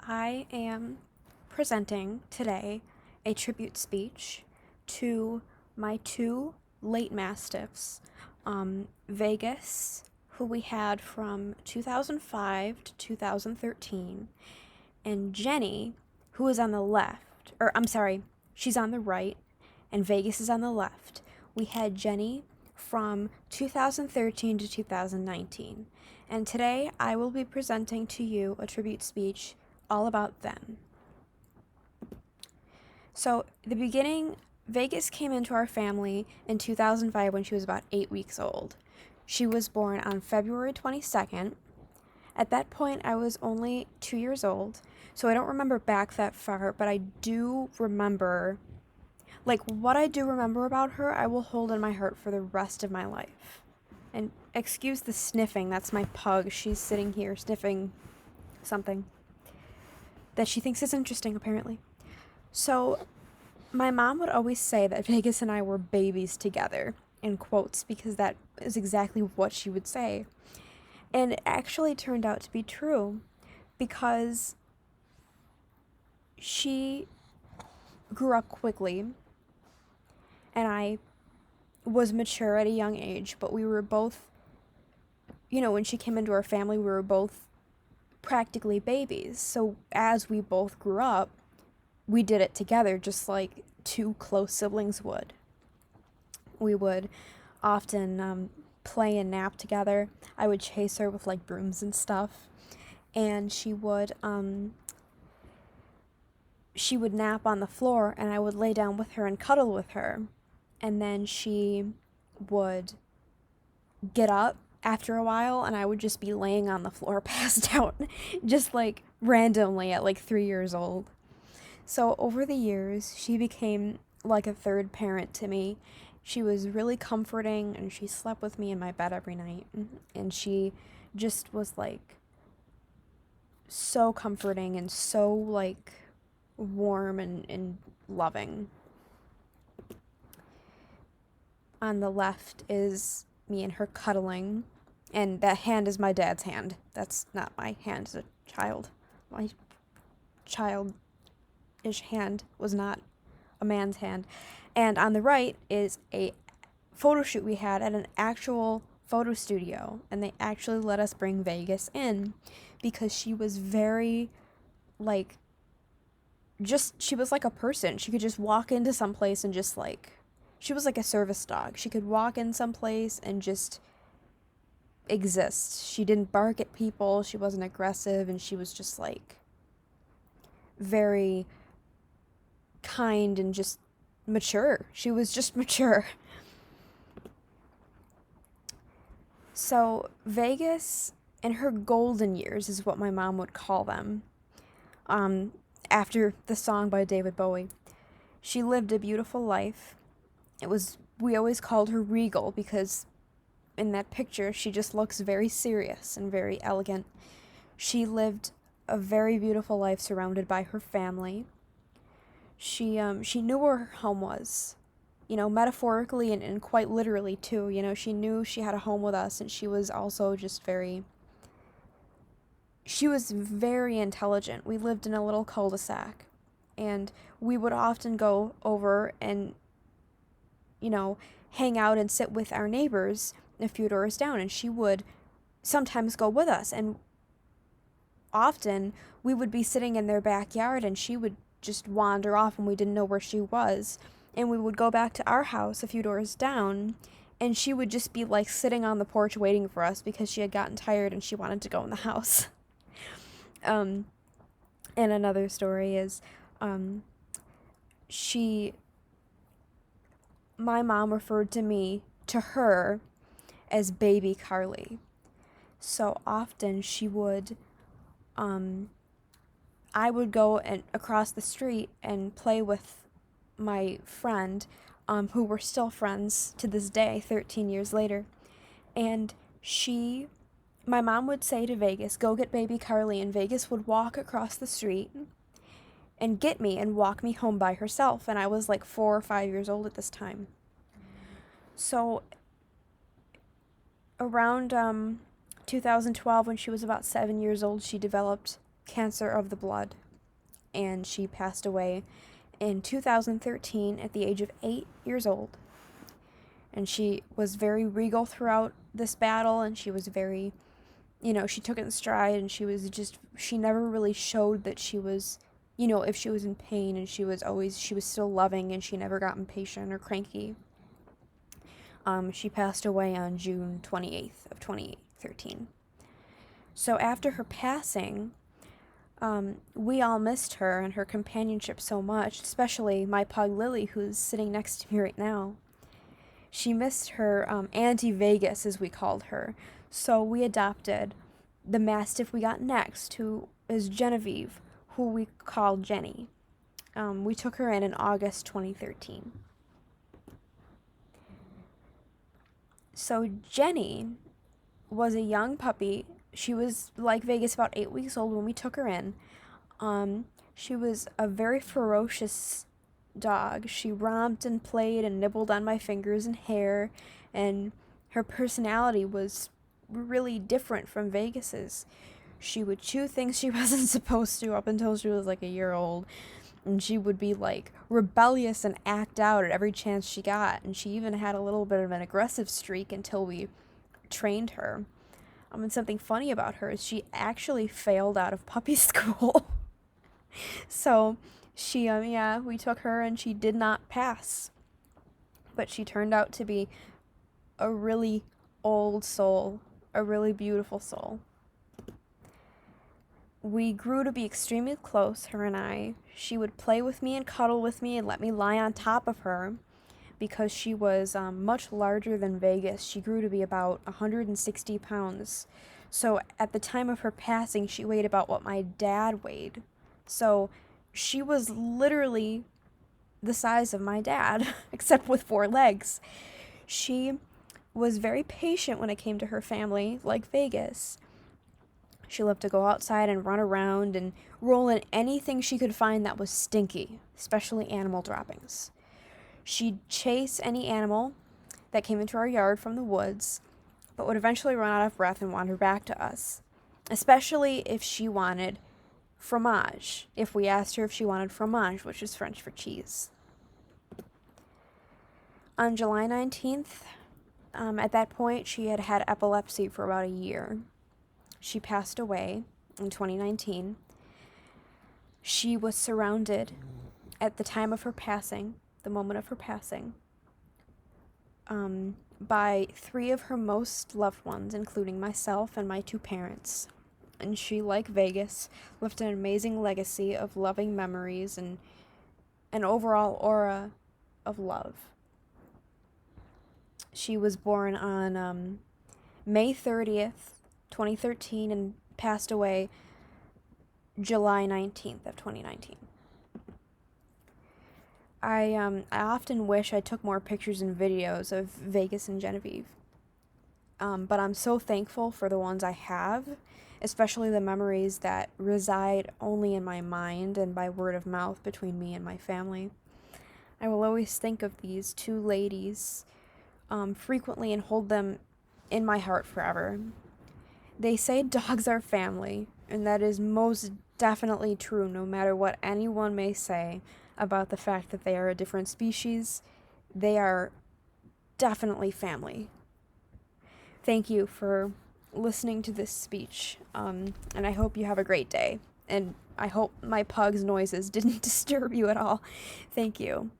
I am presenting today a tribute speech to my two late Mastiffs, Vegas, who we had from 2005 to 2013, and Jenny, who is on the left, or I'm sorry, she's on the right, and Vegas is on the left. We had Jenny from 2013 to 2019, and today I will be presenting to you a tribute speech all about them. So, the beginning, Vegas came into our family in 2005 when she was about 8 weeks old. She was born on February 22nd. At that point, I was only 2 years old, so I don't remember back that far, but I do remember, what I do remember about her, I will hold in my heart for the rest of my life. And excuse the sniffing, that's my pug. She's sitting here sniffing something that she thinks is interesting, apparently. So, my mom would always say that Vegas and I were babies together, in quotes, because that is exactly what she would say. And it actually turned out to be true, because she grew up quickly, and I was mature at a young age, but we were both, when she came into our family, we were both practically babies. So as we both grew up, we did it together, just like two close siblings would. We would often play and nap together. I would chase her with like brooms and stuff, and she would nap on the floor, and I would lay down with her and cuddle with her, and then she would get up after a while, and I would just be laying on the floor passed out, just like randomly at like 3 years old. So over the years, she became like a third parent to me. She was really comforting, and she slept with me in my bed every night, and she just was like so comforting and so like warm and loving. On the left is me and her cuddling, and that hand is my dad's hand. That's not my hand as a child. My childish hand was not a man's hand. And on the right is a photo shoot we had at an actual photo studio, and they actually let us bring Vegas in because she was very like she was like a person. She could just walk into some place and just like she was like a service dog. She could walk in some place and just exist. She didn't bark at people. She wasn't aggressive, and she was just like very kind and just mature. She was just mature. So Vegas in her golden years is what my mom would call them. After the song by David Bowie. She lived a beautiful life. We always called her regal because in that picture she just looks very serious and very elegant. She lived a very beautiful life surrounded by her family. She knew where her home was, metaphorically and quite literally too. She knew she had a home with us, and she was also just she was very intelligent. We lived in a little cul-de-sac, and we would often go over and, hang out and sit with our neighbors a few doors down, and she would sometimes go with us, and often we would be sitting in their backyard, and she would just wander off, and we didn't know where she was, and we would go back to our house a few doors down, and she would just be like sitting on the porch waiting for us because she had gotten tired and she wanted to go in the house. And another story is, my mom referred to her as baby Carly. So often I would go across the street and play with my friend, who we're still friends to this day, 13 years later. And my mom would say to Vegas, "Go get baby Carly," and Vegas would walk across the street and get me and walk me home by herself. And I was like 4 or 5 years old at this time. So around 2012, when she was about 7 years old, she developed cancer of the blood, and she passed away in 2013 at the age of 8 years old. And she was very regal throughout this battle, and she was very, she took it in stride, and she never really showed that she was, if she was in pain, and she was still loving, and she never got impatient or cranky. She passed away on June 28th of 2013. So after her passing, we all missed her and her companionship so much, especially my pug Lily, who's sitting next to me right now. She missed her Auntie Vegas, as we called her. So we adopted the Mastiff we got next, who is Genevieve, who we called Jenny. We took her in August 2013. So Jenny was a young puppy. She was, like Vegas, about 8 weeks old when we took her in. She was a very ferocious dog. She romped and played and nibbled on my fingers and hair, and her personality was really different from Vegas's. She would chew things she wasn't supposed to up until she was like a year old, and she would be like rebellious and act out at every chance she got, and she even had a little bit of an aggressive streak until we trained her. And something funny about her is she actually failed out of puppy school. So we took her and she did not pass. But she turned out to be a really old soul, a really beautiful soul. We grew to be extremely close, her and I. She would play with me and cuddle with me and let me lie on top of her because she was much larger than Vegas. She grew to be about 160 pounds. So at the time of her passing, she weighed about what my dad weighed. So she was literally the size of my dad, except with 4 legs. She was very patient when it came to her family, like Vegas. She loved to go outside and run around and roll in anything she could find that was stinky, especially animal droppings. She'd chase any animal that came into our yard from the woods, but would eventually run out of breath and wander back to us, especially if she wanted fromage, if we asked her if she wanted fromage, which is French for cheese. On July 19th, at that point, she had had epilepsy for about a year. She passed away in 2019. She was surrounded at the time of her passing, the moment of her passing, by 3 of her most loved ones, including myself and my 2 parents. And she, like Vegas, left an amazing legacy of loving memories and an overall aura of love. She was born on May 30th, 2013, and passed away July 19th of 2019. I often wish I took more pictures and videos of Vegas and Genevieve. But I'm so thankful for the ones I have, especially the memories that reside only in my mind and by word of mouth between me and my family. I will always think of these 2 ladies frequently and hold them in my heart forever. They say dogs are family, and that is most definitely true, no matter what anyone may say about the fact that they are a different species. They are definitely family. Thank you for listening to this speech, and I hope you have a great day, and I hope my pug's noises didn't disturb you at all. Thank you.